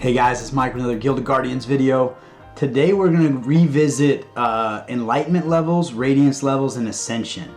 Hey guys, it's Mike with another Guild of Guardians video. Today we're going to revisit Enlightenment levels, Radiance levels, and Ascension.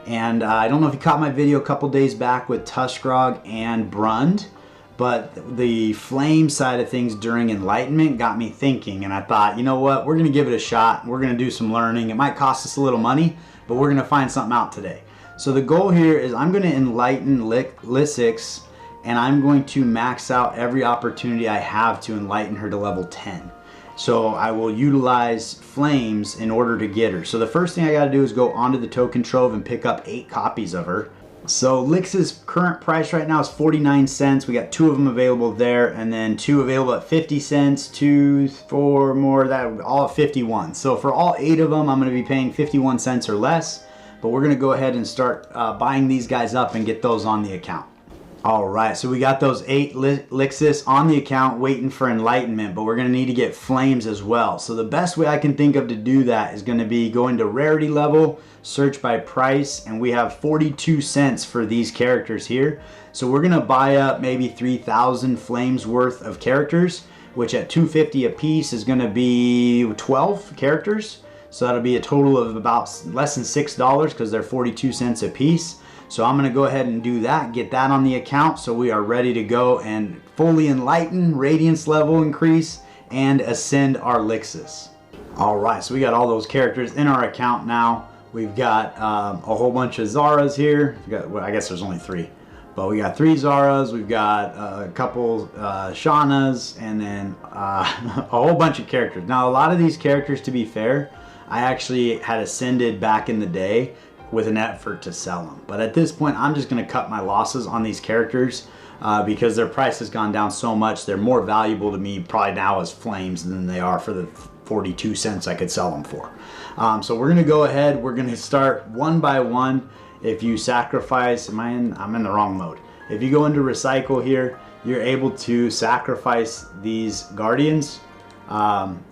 And I don't know if you caught my video a couple days back with Tuskgrog and Brund, but the flame side of things during Enlightenment got me thinking, and I thought, you know what, we're going to give it a shot. We're going to do some learning. It might cost us a little money, but we're going to find something out today. So the goal here is I'm going to enlighten Lysix, and I'm going to max out every opportunity I have to enlighten her to level 10. So I will utilize flames in order to get her. So the first thing I got to do is go onto the Token Trove and pick up 8 copies of her. So Lix's current price right now is 49 cents. We got 2 of them available there, and then 2 available at 50 cents, 2, 4 more, that all at 51. So for all 8 of them, I'm going to be paying 51 cents or less. But we're going to go ahead and start buying these guys up and get those on the account. Alright, so we got those 8 Lixis on the account waiting for Enlightenment, but we're going to need to get flames as well. So the best way I can think of to do that is going to be go into rarity level, search by price, and we have 42 cents for these characters here. So we're going to buy up maybe 3,000 flames worth of characters, which at $2.50 a piece is going to be 12 characters. So that'll be a total of about less than $6 because they're 42 cents a piece. So I'm going to go ahead and do that, get that on the account so we are ready to go and fully enlighten, radiance level increase, and ascend our Lixis. Alright, so we got all those characters in our account now. We've got a whole bunch of Zaras here. Well, I guess there's only 3. But we got 3 Zaras, we've got a couple Shaunas, and then a whole bunch of characters. Now a lot of these characters, to be fair, I actually had ascended back in the day with an effort to sell them. But at this point, I'm just going to cut my losses on these characters because their price has gone down so much. They're more valuable to me probably now as flames than they are for the 42 cents I could sell them for. So we're going to go ahead. We're going to start one by one. If you sacrifice, I'm in the wrong mode. If you go into recycle here, you're able to sacrifice these Guardians.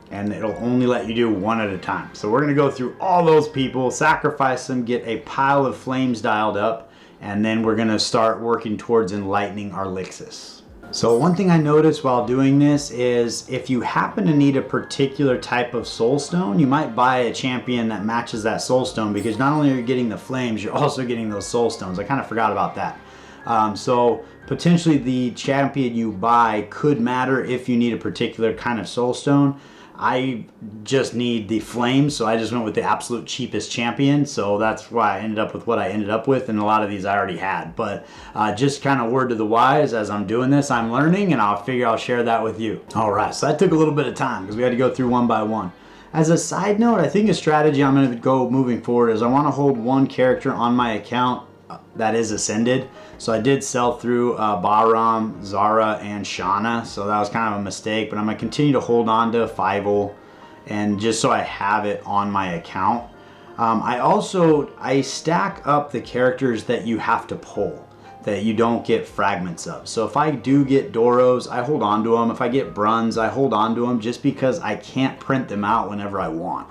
And it'll only let you do 1 at a time. So we're going to go through all those people, sacrifice them, get a pile of flames dialed up, and then we're going to start working towards enlightening our Lixis. So one thing I noticed while doing this is if you happen to need a particular type of soul stone, you might buy a champion that matches that soul stone, because not only are you getting the flames, you're also getting those soul stones. I kind of forgot about that. So potentially the champion you buy could matter if you need a particular kind of soul stone. I just need the flames, so I just went with the absolute cheapest champion, so that's why I ended up with what I ended up with, and a lot of these I already had. But just kind of word to the wise, as I'm doing this, I'm learning, and I'll share that with you. Alright, so that took a little bit of time because we had to go through one by one. As a side note, I think a strategy I'm going to go moving forward is I want to hold one character on my account that is ascended. So I did sell through Bahram, Zara, and Shauna, so that was kind of a mistake, but I'm going to continue to hold on to Fievel, and just so I have it on my account. I stack up the characters that you have to pull, that you don't get fragments of. So if I do get Doros, I hold on to them. If I get Bruns, I hold on to them just because I can't print them out whenever I want.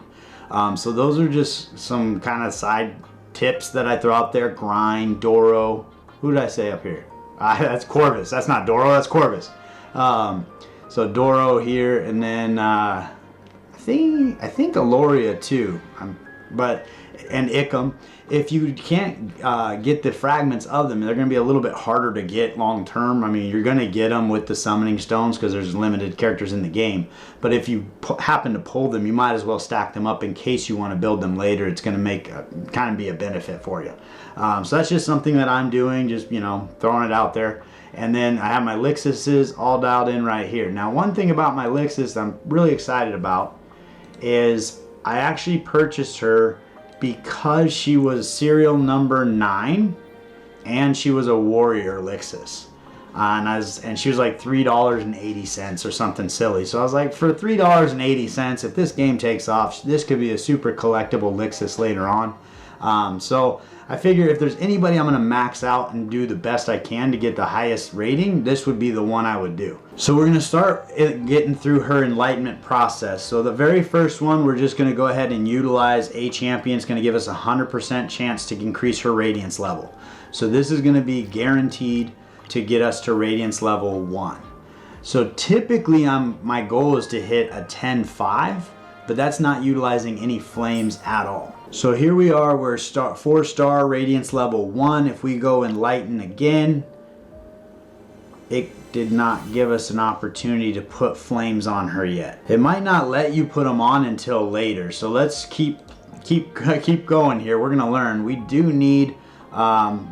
So those are just some kind of side tips that I throw out there. Grind, Doro. Who did I say up here? That's Corvus. That's not Doro, that's Corvus. So Doro here, and then I think Aloria too. And Icum. If you can't get the fragments of them, they're going to be a little bit harder to get long term. I mean, you're going to get them with the summoning stones because there's limited characters in the game. But if you happen to pull them, you might as well stack them up in case you want to build them later. It's going to make kind of be a benefit for you. So that's just something that I'm doing, just, you know, throwing it out there. And then I have my Lixises all dialed in right here. Now, one thing about my Lixis I'm really excited about is I actually purchased her because she was serial number 9 and she was a warrior Lixis. And she was like $3.80 or something silly. So I was like, for $3.80, if this game takes off, this could be a super collectible Lixis later on. So I figure if there's anybody I'm going to max out and do the best I can to get the highest rating, this would be the one I would do. So we're going to start getting through her enlightenment process. So the very first one, we're just going to go ahead and utilize a champion. It's going to give us a 100% chance to increase her radiance level. So this is going to be guaranteed to get us to radiance level 1. So typically my goal is to hit a 10.5, but that's not utilizing any flames at all. So here we are, we're 4-star radiance level 1. If we go Enlighten again, it did not give us an opportunity to put flames on her yet. It might not let you put them on until later. So let's keep going here. We're gonna learn. We do need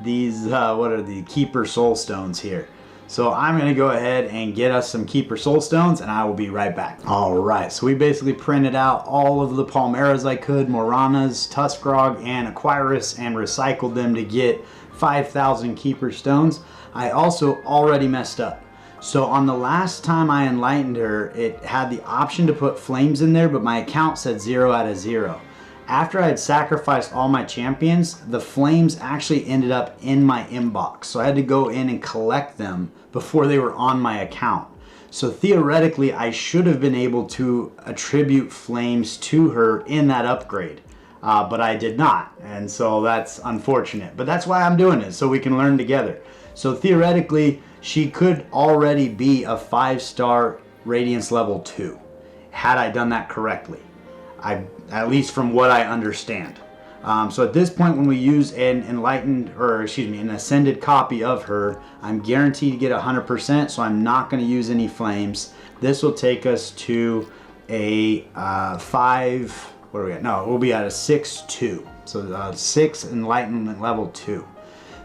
these, what are the Keeper Soul Stones here. So I'm gonna go ahead and get us some Keeper Soul Stones, and I will be right back. All right, so we basically printed out all of the Palmeras I could, Moranas, Tuskrog, and Aquarius, and recycled them to get 5,000 Keeper Stones. I also already messed up. So on the last time I enlightened her, it had the option to put flames in there, but my account said 0 out of 0. After I had sacrificed all my champions, the flames actually ended up in my inbox. So I had to go in and collect them before they were on my account. So theoretically, I should have been able to attribute flames to her in that upgrade, but I did not. And so that's unfortunate, but that's why I'm doing it, so we can learn together. So theoretically, she could already be a 5-star Radiance level 2, had I done that correctly. At least from what I understand. So at this point, when we use an an ascended copy of her, I'm guaranteed to get 100%, so I'm not going to use any flames. This will take us to a 5, what are we at? No, we'll be at a 6-2. So 6 Enlightenment level 2.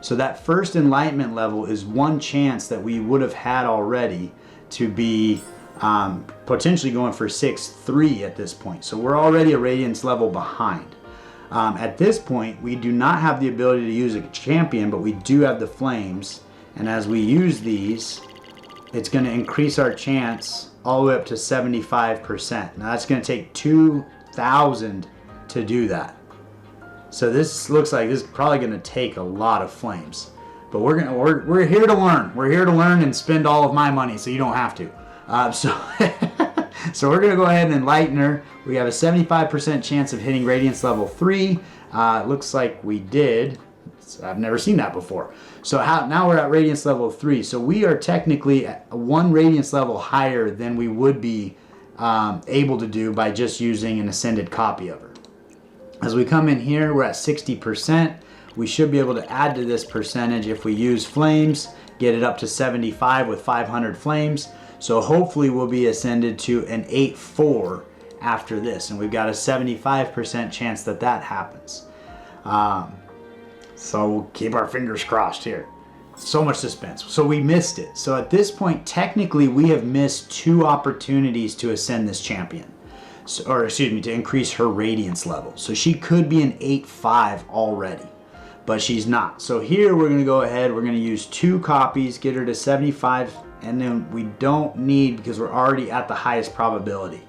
So that first Enlightenment level is one chance that we would have had already to be potentially going for 6-3 at this point. So we're already a Radiance level behind. At this point, we do not have the ability to use a champion, but we do have the flames. And as we use these, it's going to increase our chance all the way up to 75%. Now that's going to take 2,000 to do that. So this looks like this is probably going to take a lot of flames. But we're here to learn. We're here to learn and spend all of my money, so you don't have to. So we're going to go ahead and enlighten her. We have a 75% chance of hitting Radiance level 3. It looks like we did. I've never seen that before. So now we're at Radiance level 3. So we are technically at 1 Radiance level higher than we would be able to do by just using an ascended copy of her. As we come in here, we're at 60%. We should be able to add to this percentage if we use flames, get it up to 75 with 500 flames. So hopefully we'll be ascended to an 8-4 after this, and we've got a 75% chance that that happens. So we'll keep our fingers crossed here. So much suspense. So we missed it. So at this point, technically, we have missed 2 opportunities to ascend this champion. To increase her Radiance level. So she could be an 8-5 already, but she's not. So here we're going to go ahead, we're going to use 2 copies, get her to 75, and then we don't need, because we're already at the highest probability.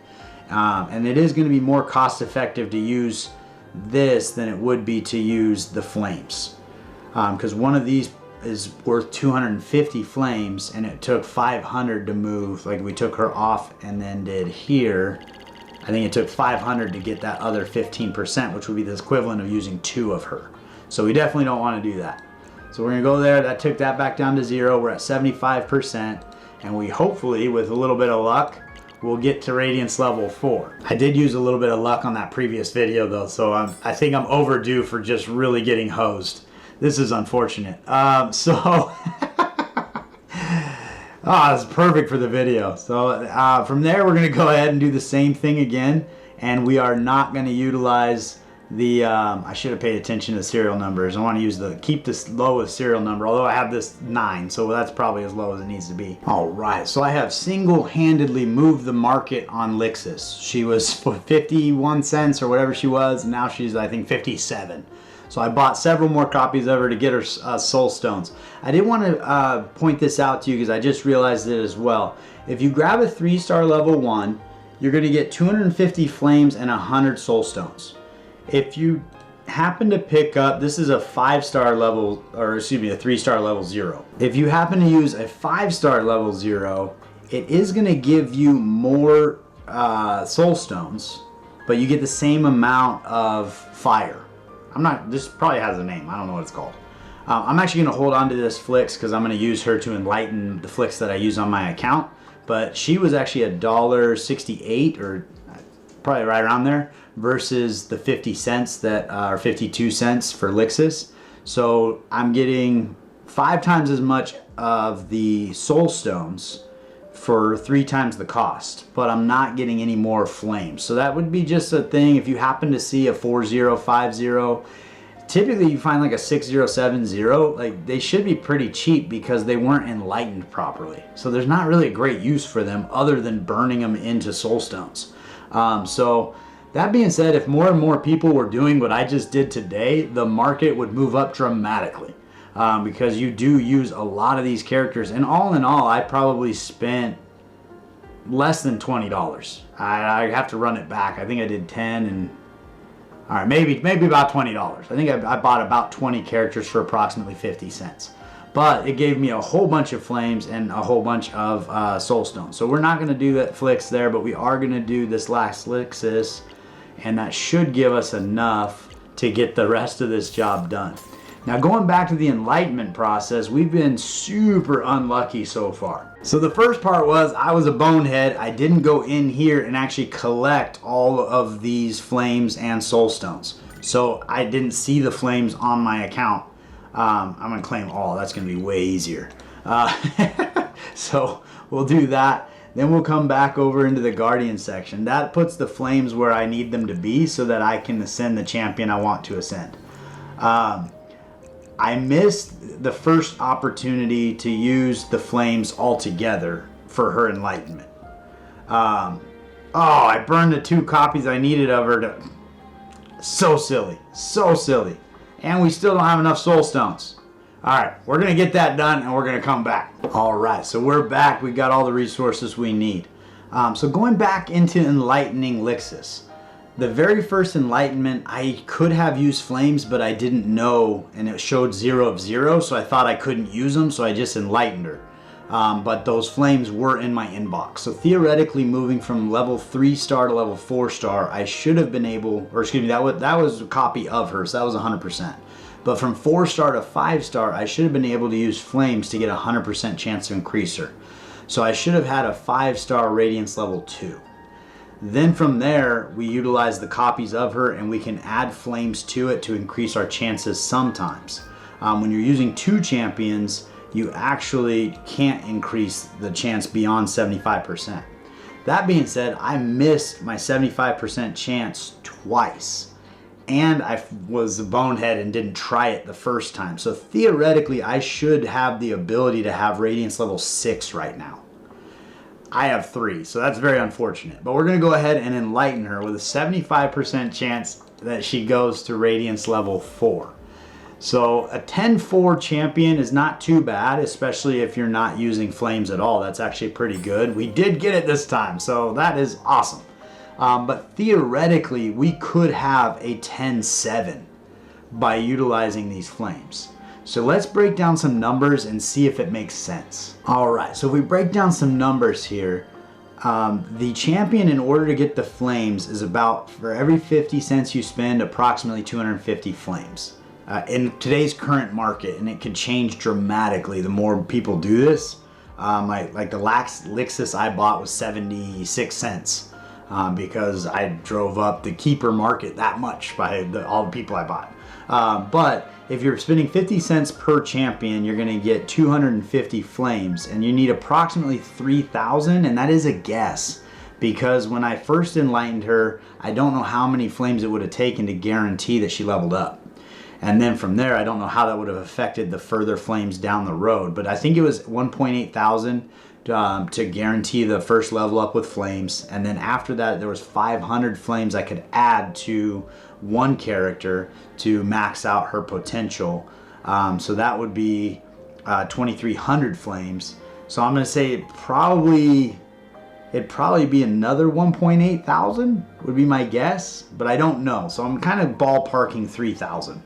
And it is going to be more cost effective to use this than it would be to use the flames. Because one of these is worth 250 flames, and it took 500 to move. Like we took her off and then did here. I think it took 500 to get that other 15%, which would be the equivalent of using 2 of her. So we definitely don't want to do that. So we're going to go there. That took that back down to 0. We're at 75%. And we hopefully, with a little bit of luck, we'll get to Radiance level 4. I did use a little bit of luck on that previous video though, so I think I'm overdue for just really getting hosed. This is unfortunate. It's perfect for the video. So from there, we're going to go ahead and do the same thing again. And we are not going to utilize the, I should have paid attention to the serial numbers. I want to keep this lowest serial number, although I have this 9, so that's probably as low as it needs to be. All right, so I have single-handedly moved the market on Lixus. She was 51 cents or whatever she was, and now she's, I think, 57. So I bought several more copies of her to get her soul stones. I did want to point this out to you because I just realized it as well. If you grab a 3-star level 1, you're going to get 250 flames and 100 soul stones. If you happen to pick up, this is a 5-star level, or excuse me, a 3-star level 0. If you happen to use a 5-star level 0, it is going to give you more soul stones, but you get the same amount of fire. This probably has a name. I don't know what it's called. I'm actually going to hold on to this Flix because I'm going to use her to enlighten the Flix that I use on my account. but she was actually $1.68 or probably right around there versus the 50 cents that are 52 cents for Lixus. So I'm getting 5 times as much of the soul stones for 3 times the cost, but I'm not getting any more flames. So that would be just a thing. If you happen to see a 4050, typically you find like a 6070, like they should be pretty cheap because they weren't enlightened properly. So there's not really a great use for them other than burning them into soul stones. So that being said, if more and more people were doing what I just did today, the market would move up dramatically. Because you do use a lot of these characters, and all in all I probably spent less than $20. I have to run it back. I think I did 10 and all right, maybe about $20. I think I bought about 20 characters for approximately 50 cents, but it gave me a whole bunch of flames and a whole bunch of soul stones. So we're not going to do that flicks there, but we are going to do this last Lixus, and that should give us enough to get the rest of this job done. Now going back to the Enlightenment process, we've been super unlucky so far. So the first part was I was a bonehead. I didn't go in here and actually collect all of these flames and soul stones. So I didn't see the flames on my account. I'm gonna claim all, that's gonna be way easier. So we'll do that. Then we'll come back over into the Guardian section. That puts the flames where I need them to be so that I can ascend the champion I want to ascend. I missed the first opportunity to use the flames altogether for her Enlightenment. I burned the 2 copies I needed of her. So silly, so silly. And we still don't have enough soul stones. Alright, we're going to get that done and we're going to come back. Alright, so we're back. We got all the resources we need. So going back into enlightening Lixus. The very first Enlightenment, I could have used flames, but I didn't know, and it showed 0 of 0, so I thought I couldn't use them, so I just enlightened her. But those flames were in my inbox. So theoretically, moving from level 3 star to level 4 star, I should have been able, or excuse me, that was a copy of her, so that was 100%. But from 4 star to 5 star, I should have been able to use flames to get a 100% chance to increase her. So I should have had a 5 star Radiance level 2. Then from there, we utilize the copies of her and we can add flames to it to increase our chances sometimes. When you're using 2 champions, you actually can't increase the chance beyond 75%. That being said, I missed my 75% chance twice. And I was a bonehead and didn't try it the first time. So theoretically, I should have the ability to have Radiance level 6 right now. I have 3, so that's very unfortunate. But we're going to go ahead and enlighten her with a 75% chance that she goes to Radiance level 4. So a 10-4 champion is not too bad, especially if you're not using flames at all. That's actually pretty good. We did get it this time, so that is awesome. But theoretically, we could have a 10-7 by utilizing these flames. So let's break down some numbers and see if it makes sense. Alright, so if we break down some numbers here, the champion, in order to get the flames, is about, for every 50 cents you spend, approximately 250 flames. In today's current market, and it could change dramatically the more people do this. Like the last Lixus I bought was 76 cents because I drove up the keeper market that much by all the people I bought. But if you're spending 50 cents per champion, you're going to get 250 flames, and you need approximately 3,000, and that is a guess, because when I first enlightened her, I don't know how many flames it would have taken to guarantee that she leveled up. And then from there, I don't know how that would have affected the further flames down the road, but I think it was 1.8 thousand to guarantee the first level up with flames, and then after that there was 500 flames I could add to one character to max out her potential. So that would be 2,300 flames. So I'm going to say it'd probably be another 1.8 thousand would be my guess, but I don't know. So I'm kind of ballparking 3,000.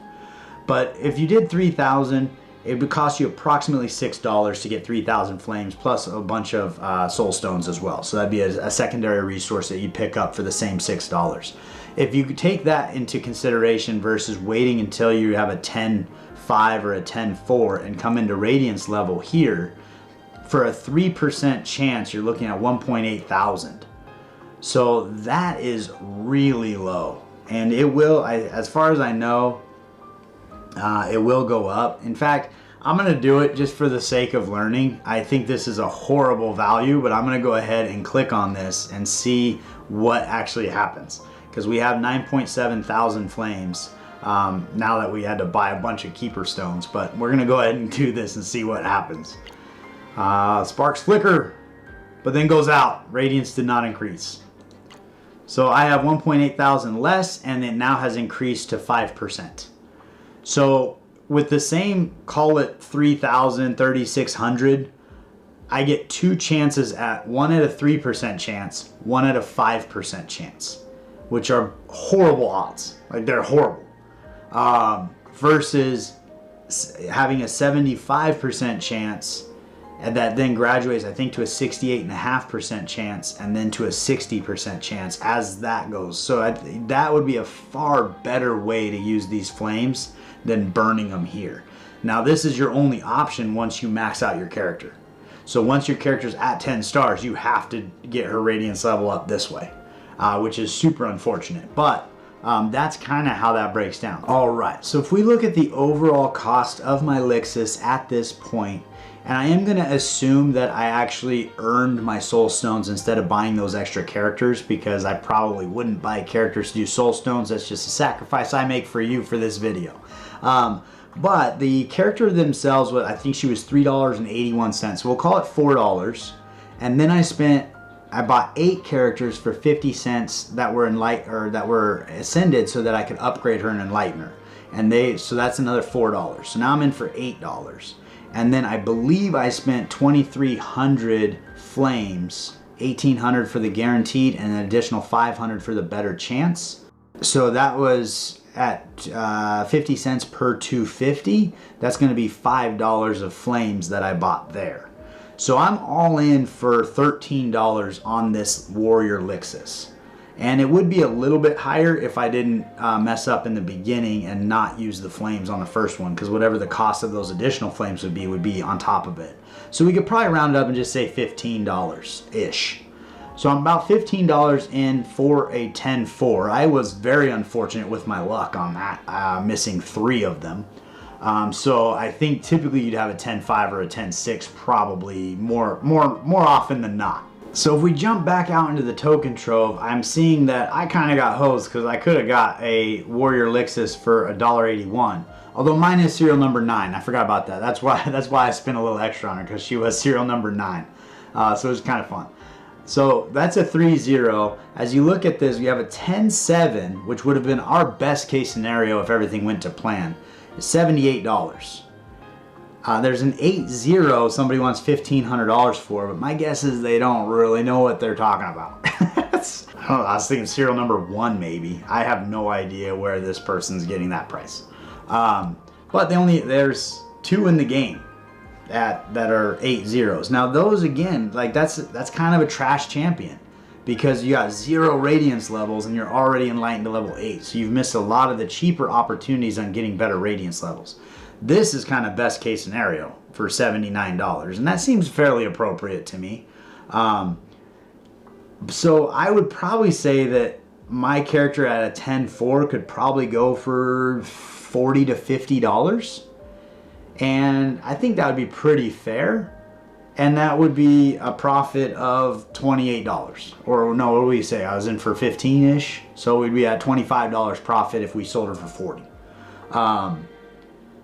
But if you did 3,000, it would cost you approximately $6 to get 3,000 flames plus a bunch of soul stones as well. So that'd be a secondary resource that you'd pick up for the same $6. If you take that into consideration versus waiting until you have a 10-5 or a 10-4 and come into Radiance level here, For a 3% chance, you're looking at 1.8 thousand. So that is really low. And it will, as far as I know, it will go up. In fact, I'm going to do it just for the sake of learning. I think this is a horrible value, but I'm going to go ahead and click on this and see what actually happens. Because we have 9.7 thousand flames now that we had to buy a bunch of keeper stones. But we're going to go ahead and do this and see what happens. Sparks flicker, but then goes out. Radiance did not increase. So I have 1.8 thousand less, and it now has increased to 5%. So with the same, call it 3,000, 3,600, I get two chances one at a 3% chance, one at a 5% chance, which are horrible odds. Like, they're horrible. Versus having a 75% chance, and that then graduates, I think, to a 68.5% chance, and then to a 60% chance as that goes. So that would be a far better way to use these flames than burning them here. Now, this is your only option once you max out your character. So once your character's at 10 stars, you have to get her radiance level up this way, which is super unfortunate. But that's kind of how that breaks down. All right, so if we look at the overall cost of my Lixus at this point, and I am going to assume that I actually earned my soul stones instead of buying those extra characters, because I probably wouldn't buy characters to do soul stones. That's just a sacrifice I make for you for this video. But the character themselves, I think she was $3.81. So we'll call it $4. And then I bought 8 characters for 50 cents that were that were ascended, so that I could upgrade her and enlighten her. So that's another $4. So now I'm in for $8. And then I believe I spent 2,300 flames, 1,800 for the guaranteed, and an additional 500 for the better chance. So that was at 50 cents per 250. That's going to be $5 of flames that I bought there. So I'm all in for $13 on this Warrior Lixus. And it would be a little bit higher if I didn't mess up in the beginning and not use the flames on the first one, because whatever the cost of those additional flames would be on top of it. So we could probably round it up and just say $15-ish. So I'm about $15 in for a 10-4. I was very unfortunate with my luck on that, missing 3 of them. So I think typically you'd have a 10-5 or a 10-6 probably more often than not. So if we jump back out into the token trove, I'm seeing that I kind of got hosed, because I could have got a Warrior Lixus for $1.81. Although mine is serial number 9. I forgot about that. That's why I spent a little extra on her, because she was serial number 9. So it was kind of fun. So that's a 3-0. As you look at this, we have a 10-7, which would have been our best case scenario if everything went to plan. It's $78. There's an 8-0 somebody wants $1,500 for, but my guess is they don't really know what they're talking about. I don't know, I was thinking serial number 1 maybe. I have no idea where this person's getting that price. But there's 2 in the game that are 8-0s. Now those, again, like that's kind of a trash champion, because you got 0 radiance levels and you're already enlightened to level 8. So you've missed a lot of the cheaper opportunities on getting better radiance levels. This is kind of best case scenario for $79, and that seems fairly appropriate to me. So I would probably say that my character at a 10-4 could probably go for $40 to $50, and I think that would be pretty fair. And that would be a profit of $28. Or no, what do we say? I was in for 15-ish. So we'd be at $25 profit if we sold her for 40.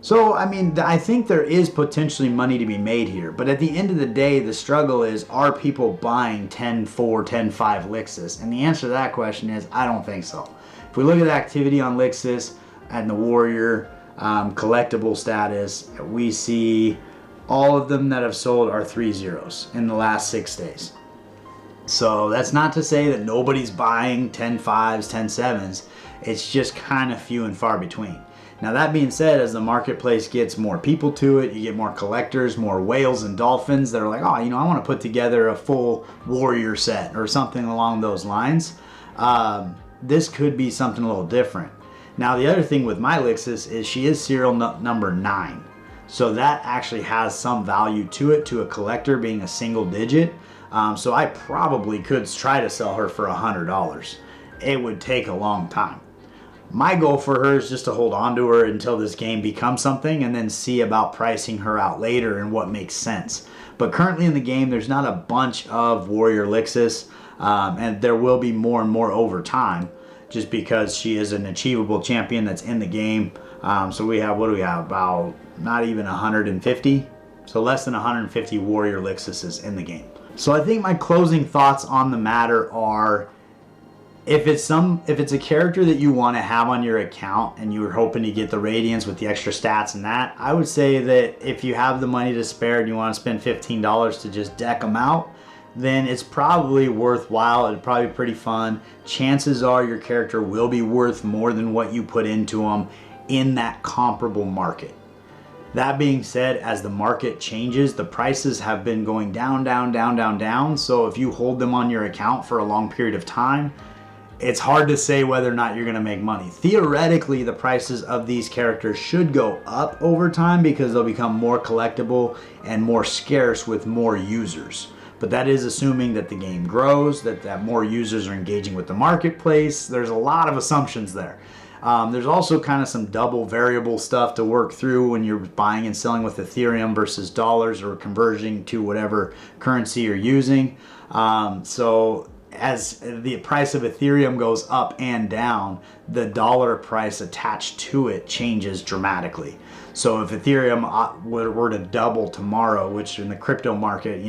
So, I mean, I think there is potentially money to be made here. But at the end of the day, the struggle is, are people buying 10-4, 10-5 Lixus? And the answer to that question is, I don't think so. If we look at the activity on Lixus and the Warrior collectible status, we see all of them that have sold are 3-0s in the last 6 days. So that's not to say that nobody's buying 10-5s, 10-7s. It's just kind of few and far between. Now that being said, as the marketplace gets more people to it, you get more collectors, more whales and dolphins that are like, oh, I want to put together a full Warrior set or something along those lines. This could be something a little different. Now the other thing with my Lixus is she is serial number 9. So that actually has some value to it, to a collector, being a single digit. So I probably could try to sell her for $100. It would take a long time. My goal for her is just to hold on to her until this game becomes something, and then see about pricing her out later and what makes sense. But currently in the game, there's not a bunch of Warrior Lixus, and there will be more and more over time, just because she is an achievable champion that's in the game. So we have, what do we have, about not even 150, so less than 150 Warrior Lixuses in the game. So I think my closing thoughts on the matter are, if it's a character that you want to have on your account and you were hoping to get the Radiance with the extra stats and that, I would say that if you have the money to spare and you want to spend $15 to just deck them out, then it's probably worthwhile. It'd probably be pretty fun. Chances are your character will be worth more than what you put into them in that comparable market. That being said, as the market changes, the prices have been going down, down, down, down, down. So if you hold them on your account for a long period of time, it's hard to say whether or not you're going to make money. Theoretically, the prices of these characters should go up over time because they'll become more collectible and more scarce with more users. But that is assuming that the game grows, that more users are engaging with the marketplace. There's a lot of assumptions there. There's also kind of some double variable stuff to work through when you're buying and selling with Ethereum versus dollars, or conversion to whatever currency you're using. So as the price of Ethereum goes up and down, the dollar price attached to it changes dramatically. So if Ethereum were to double tomorrow, which in the crypto market,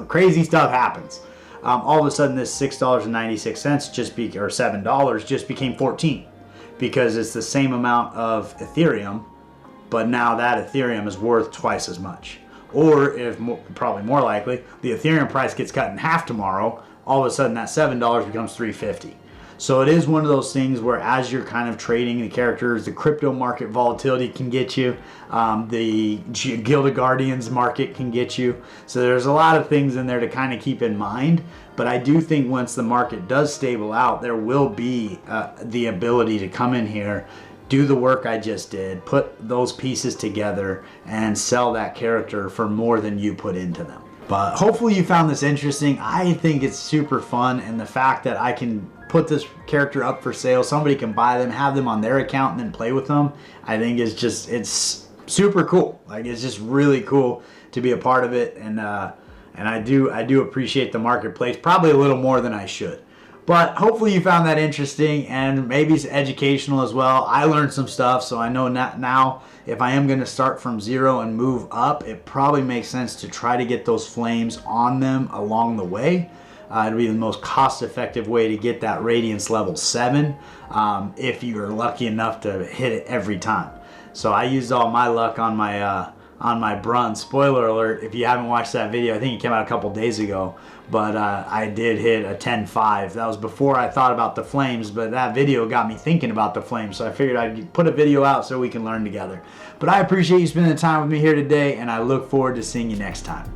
crazy stuff happens. All of a sudden this $6.96 or $7 just became 14, because it's the same amount of Ethereum, but now that Ethereum is worth twice as much. Or probably more likely, the Ethereum price gets cut in half tomorrow, all of a sudden that $7 becomes $3.50. So it is one of those things where, as you're kind of trading the characters, the crypto market volatility can get you, the Guild Guardians market can get you. So there's a lot of things in there to kind of keep in mind. But I do think once the market does stable out, there will be the ability to come in here, do the work I just did, put those pieces together, and sell that character for more than you put into them. But hopefully you found this interesting. I think it's super fun, and the fact that I can put this character up for sale, somebody can buy them, have them on their account, and then play with them, I think it's super cool. Like, it's just really cool to be a part of it, and I do appreciate the marketplace, probably a little more than I should. But hopefully you found that interesting, and maybe it's educational as well. I learned some stuff, so I know now if I am going to start from zero and move up, it probably makes sense to try to get those flames on them along the way. It'll be the most cost-effective way to get that Radiance level 7 if you're lucky enough to hit it every time. So I used all my luck on my Brun. Spoiler alert, if you haven't watched that video, I think it came out a couple days ago, but I did hit a 10.5. That was before I thought about the flames, but that video got me thinking about the flames, so I figured I'd put a video out so we can learn together. But I appreciate you spending the time with me here today, and I look forward to seeing you next time.